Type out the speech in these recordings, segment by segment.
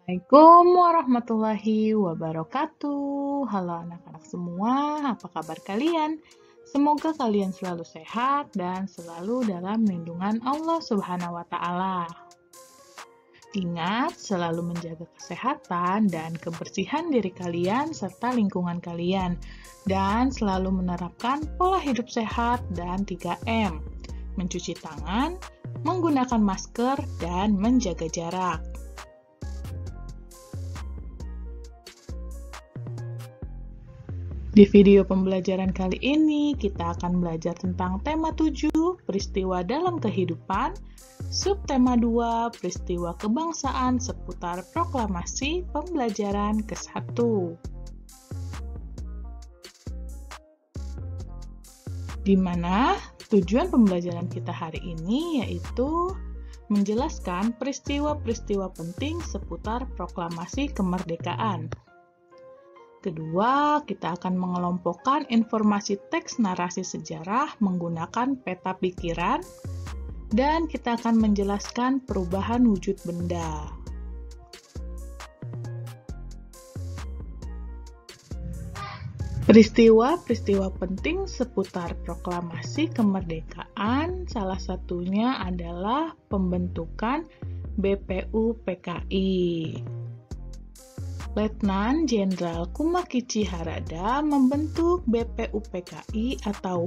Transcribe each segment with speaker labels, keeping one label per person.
Speaker 1: Assalamualaikum warahmatullahi wabarakatuh. Halo anak-anak semua, apa kabar kalian? Semoga kalian selalu sehat dan selalu dalam lindungan Allah Subhanahu wa Ta'ala. Ingat selalu menjaga kesehatan dan kebersihan diri kalian serta lingkungan kalian, dan selalu menerapkan pola hidup sehat dan 3M, mencuci tangan, menggunakan masker, dan menjaga jarak. Di video pembelajaran kali ini, kita akan belajar tentang tema 7, peristiwa dalam kehidupan, subtema 2, peristiwa kebangsaan seputar proklamasi pembelajaran ke-1. Di mana tujuan pembelajaran kita hari ini yaitu menjelaskan peristiwa-peristiwa penting seputar proklamasi kemerdekaan. Kedua, kita akan mengelompokkan informasi teks narasi sejarah menggunakan peta pikiran, dan kita akan menjelaskan perubahan wujud benda. Peristiwa-peristiwa penting seputar proklamasi kemerdekaan, salah satunya adalah pembentukan BPUPKI. Letnan Jenderal Kumakichi Harada membentuk BPUPKI atau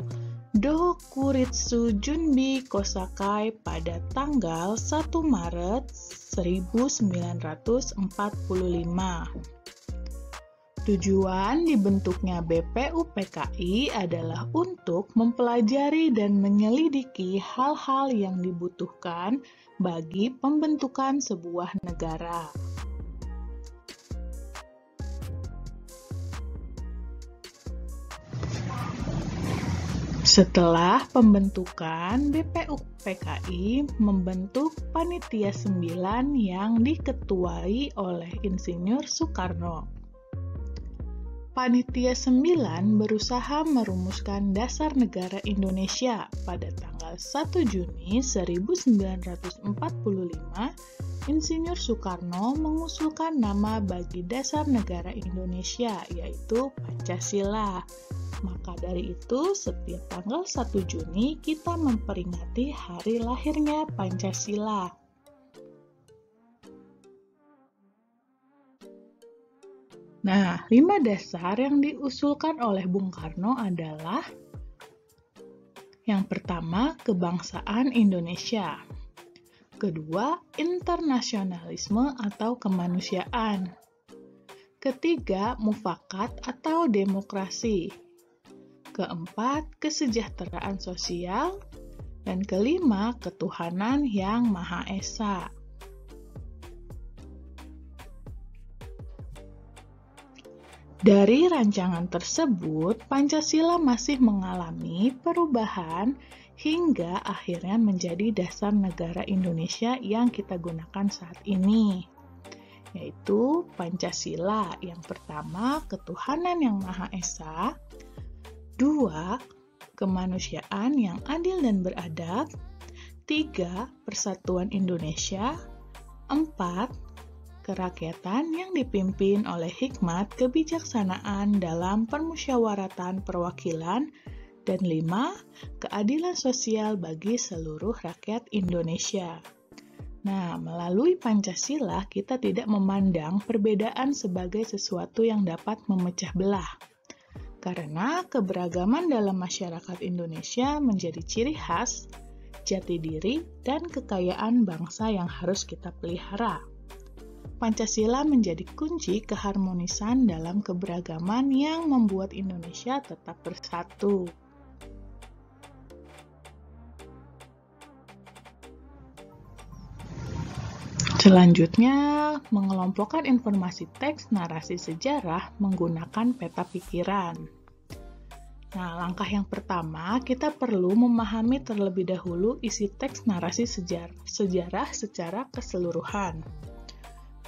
Speaker 1: Dokuritsu Junbi Kosakai pada tanggal 1 Maret 1945. Tujuan dibentuknya BPUPKI adalah untuk mempelajari dan menyelidiki hal-hal yang dibutuhkan bagi pembentukan sebuah negara. Setelah pembentukan, BPUPKI membentuk Panitia 9 yang diketuai oleh Insinyur Soekarno. Panitia 9 berusaha merumuskan dasar negara Indonesia pada tanggal 1 Juni 1945. Insinyur Soekarno mengusulkan nama bagi dasar negara Indonesia, yaitu Pancasila. Maka dari itu, setiap tanggal 1 Juni kita memperingati hari lahirnya Pancasila. Nah, 5 dasar yang diusulkan oleh Bung Karno adalah: yang pertama, kebangsaan Indonesia. Kedua, internasionalisme atau kemanusiaan. Ketiga, mufakat atau demokrasi. Keempat, kesejahteraan sosial. Dan kelima, ketuhanan yang Maha Esa. Dari rancangan tersebut, Pancasila masih mengalami perubahan hingga akhirnya menjadi dasar negara Indonesia yang kita gunakan saat ini, yaitu Pancasila. Yang pertama, ketuhanan yang Maha Esa. 2, kemanusiaan yang adil dan beradab. 3, persatuan Indonesia. 4, kerakyatan yang dipimpin oleh hikmat kebijaksanaan dalam permusyawaratan perwakilan. Dan 5, keadilan sosial bagi seluruh rakyat Indonesia. Nah, melalui Pancasila kita tidak memandang perbedaan sebagai sesuatu yang dapat memecah belah. Karena keberagaman dalam masyarakat Indonesia menjadi ciri khas, jati diri, dan kekayaan bangsa yang harus kita pelihara. Pancasila menjadi kunci keharmonisan dalam keberagaman yang membuat Indonesia tetap bersatu. Selanjutnya, mengelompokkan informasi teks narasi sejarah menggunakan peta pikiran. Nah, langkah yang pertama, kita perlu memahami terlebih dahulu isi teks narasi sejarah secara keseluruhan.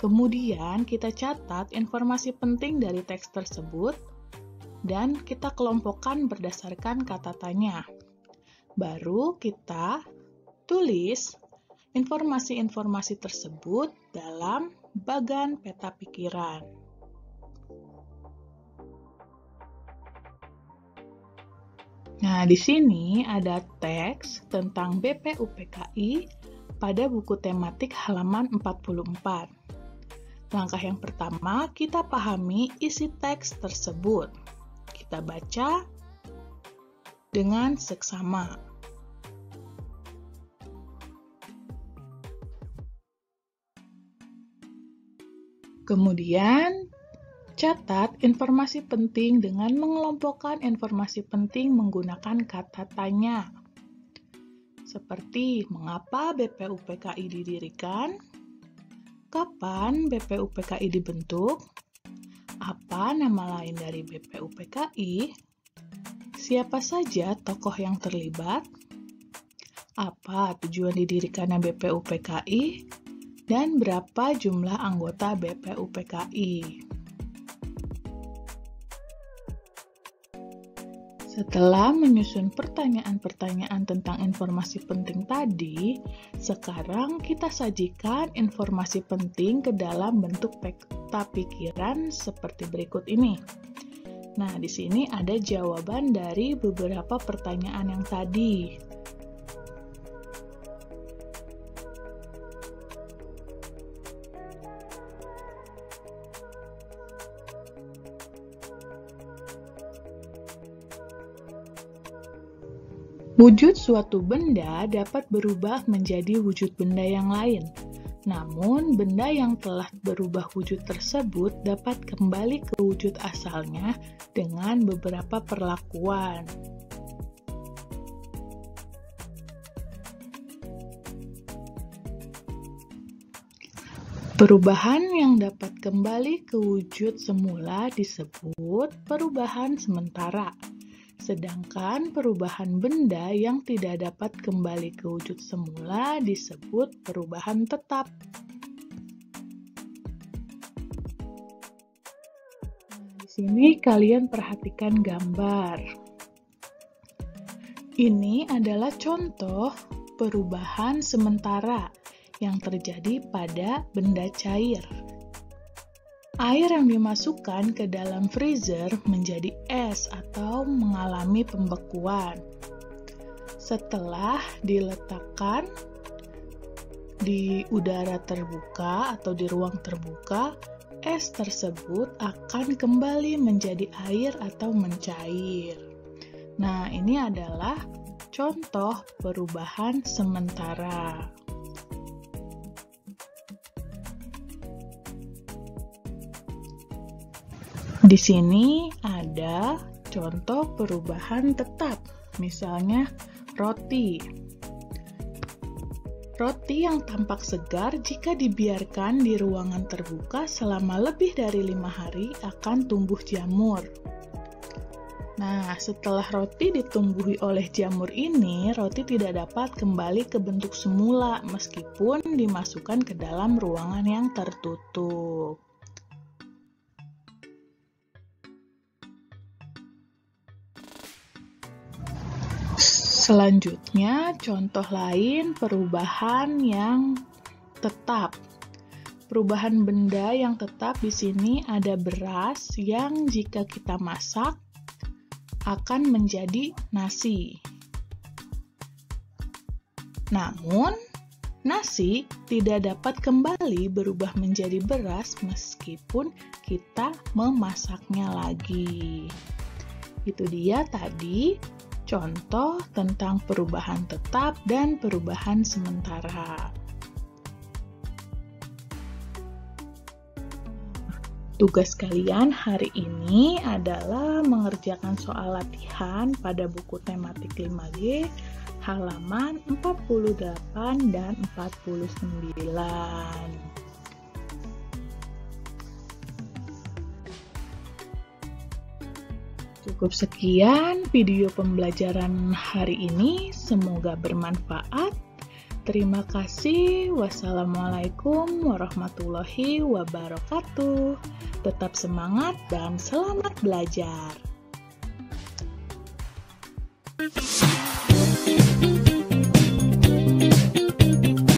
Speaker 1: Kemudian, kita catat informasi penting dari teks tersebut, dan kita kelompokkan berdasarkan kata tanya. Baru kita tulis informasi-informasi tersebut dalam bagan peta pikiran. Nah, di sini ada teks tentang BPUPKI pada buku tematik halaman 44. Langkah yang pertama, kita pahami isi teks tersebut. Kita baca dengan seksama. Kemudian, catat informasi penting dengan mengelompokkan informasi penting menggunakan kata tanya. Seperti, mengapa BPUPKI didirikan? Kapan BPUPKI dibentuk? Apa nama lain dari BPUPKI? Siapa saja tokoh yang terlibat? Apa tujuan didirikannya BPUPKI? Dan berapa jumlah anggota BPUPKI? Setelah menyusun pertanyaan-pertanyaan tentang informasi penting tadi, sekarang kita sajikan informasi penting ke dalam bentuk peta pikiran seperti berikut ini. Nah, di sini ada jawaban dari beberapa pertanyaan yang tadi. Wujud suatu benda dapat berubah menjadi wujud benda yang lain. Namun, benda yang telah berubah wujud tersebut dapat kembali ke wujud asalnya dengan beberapa perlakuan. Perubahan yang dapat kembali ke wujud semula disebut perubahan sementara. Sedangkan perubahan benda yang tidak dapat kembali ke wujud semula disebut perubahan tetap. Di sini kalian perhatikan gambar. Ini adalah contoh perubahan sementara yang terjadi pada benda cair. Air yang dimasukkan ke dalam freezer menjadi es atau mengalami pembekuan. Setelah diletakkan di udara terbuka atau di ruang terbuka, es tersebut akan kembali menjadi air atau mencair. Nah, ini adalah contoh perubahan sementara. Di sini ada contoh perubahan tetap, misalnya roti. Roti yang tampak segar jika dibiarkan di ruangan terbuka selama lebih dari 5 hari akan tumbuh jamur. Nah, setelah roti ditumbuhi oleh jamur ini, roti tidak dapat kembali ke bentuk semula meskipun dimasukkan ke dalam ruangan yang tertutup. Selanjutnya, contoh lain perubahan yang tetap. Perubahan benda yang tetap di sini ada beras yang jika kita masak akan menjadi nasi. Namun, nasi tidak dapat kembali berubah menjadi beras meskipun kita memasaknya lagi. Itu dia tadi contoh tentang perubahan tetap dan perubahan sementara. Tugas kalian hari ini adalah mengerjakan soal latihan pada buku tematik 5G halaman 48 dan 49. Cukup sekian video pembelajaran hari ini, semoga bermanfaat. Terima kasih. Wassalamualaikum warahmatullahi wabarakatuh. Tetap semangat dan selamat belajar.